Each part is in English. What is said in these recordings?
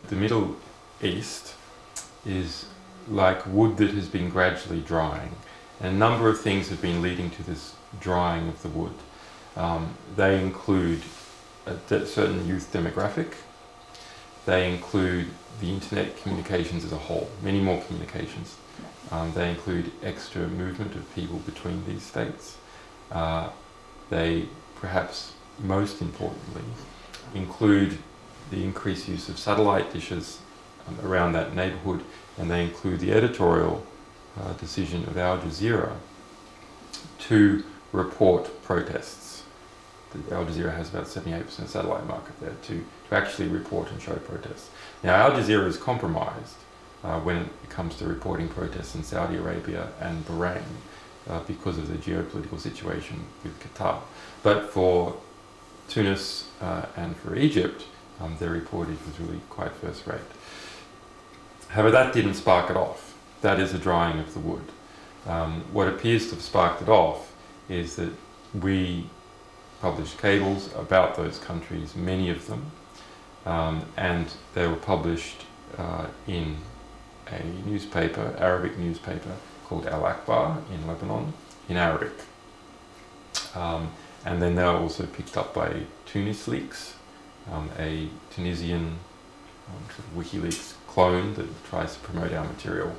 The Middle East is like wood that has been gradually drying, and a number of things have been leading to this drying of the wood. They include a certain youth demographic. They include the internet communications as a whole, many more communications. They include extra movement of people between these states. They, perhaps most importantly, include the increased use of satellite dishes around that neighbourhood, and they include the editorial decision of Al Jazeera to report protests. Al Jazeera has about 78% satellite market there to actually report and show protests. Now Al Jazeera is compromised when it comes to reporting protests in Saudi Arabia and Bahrain because of the geopolitical situation with Qatar. But for Tunis and for Egypt, their reportage was really quite first rate. However, that didn't spark it off. That is a drying of the wood. What appears to have sparked it off is that we published cables about those countries, many of them, and they were published in a newspaper, Arabic newspaper called Al Akbar in Lebanon, in Arabic. And then they were also picked up by Tunis Leaks, a Tunisian sort of Wikileaks clone that tries to promote our material,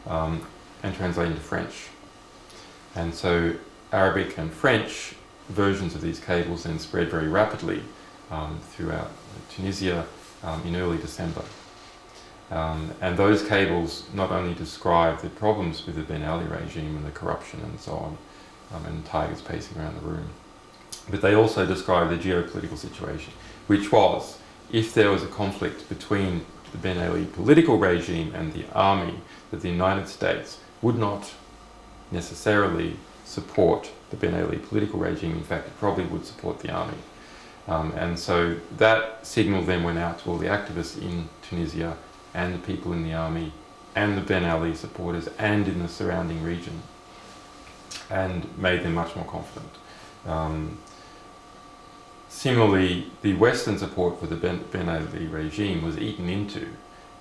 and translated into French. And so Arabic and French versions of these cables then spread very rapidly throughout Tunisia in early December. And those cables not only describe the problems with the Ben Ali regime and the corruption and so on, and tigers pacing around the room, but they also describe the geopolitical situation, which was, if there was a conflict between the Ben Ali political regime and the army, that the United States would not necessarily support the Ben Ali political regime. In fact, it probably would support the army. And so that signal then went out to all the activists in Tunisia and the people in the army and the Ben Ali supporters and in the surrounding region, and made them much more confident. Similarly, the Western support for the Ben Ali regime was eaten into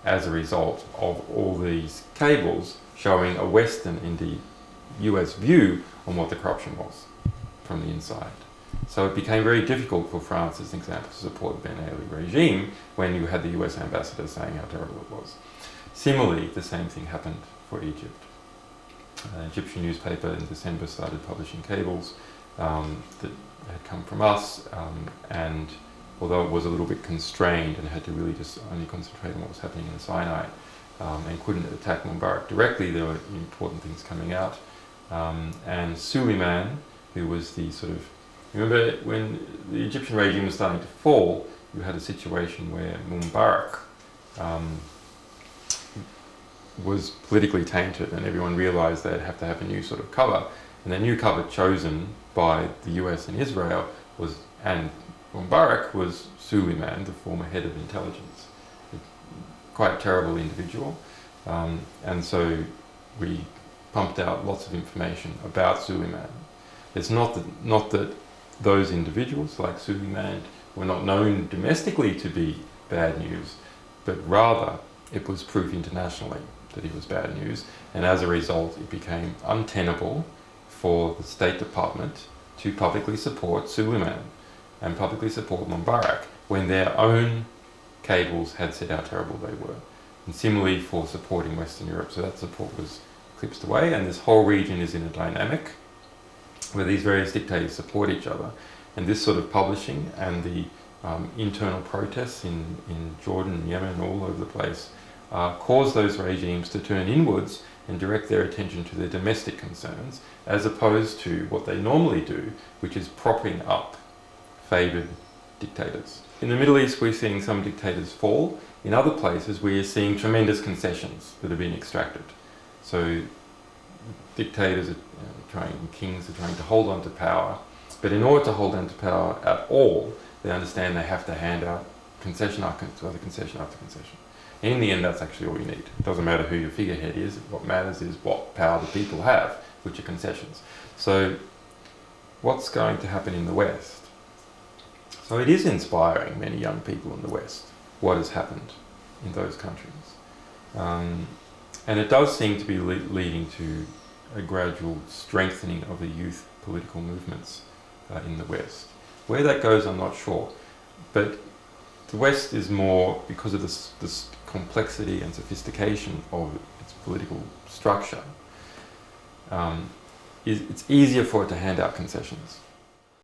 as a result of all these cables showing a Western, indeed US view on what the corruption was from the inside. So it became very difficult for France, as an example, to support the Ben Ali regime when you had the US ambassador saying how terrible it was. Similarly, the same thing happened for Egypt. An Egyptian newspaper in December started publishing cables that had come from us, and although it was a little bit constrained and had to really just only concentrate on what was happening in the Sinai and couldn't attack Mubarak directly, there were important things coming out. And Suleiman, who was the sort of, remember when the Egyptian regime was starting to fall, you had a situation where Mubarak was politically tainted, and everyone realized they'd have to have a new sort of cover. And the new cover chosen by the US and Israel was, and Mubarak, was Suleiman, the former head of intelligence. Quite a terrible individual. And so we pumped out lots of information about Suleiman. It's not that those individuals, like Suleiman, were not known domestically to be bad news, but rather it was proof internationally that he was bad news, and as a result it became untenable for the State Department to publicly support Suleiman and publicly support Mubarak when their own cables had said how terrible they were. And similarly for supporting Western Europe, so that support was eclipsed away, and this whole region is in a dynamic where these various dictators support each other. And this sort of publishing and the internal protests in Jordan, Yemen, all over the place, cause those regimes to turn inwards and direct their attention to their domestic concerns, as opposed to what they normally do, which is propping up favoured dictators. In the Middle East, we're seeing some dictators fall. In other places, we are seeing tremendous concessions that are being extracted. So dictators kings are trying to hold on to power, but in order to hold on to power at all, they understand they have to hand out concession after concession after concession. And in the end, that's actually all you need. It doesn't matter who your figurehead is. What matters is what power the people have, which are concessions. So what's going to happen in the West? So it is inspiring many young people in the West what has happened. in those countries. And it does seem to be leading to a gradual strengthening of the youth political movements in the West. Where that goes, I'm not sure. But the West is more, because of this complexity and sophistication of its political structure, it's easier for it to hand out concessions.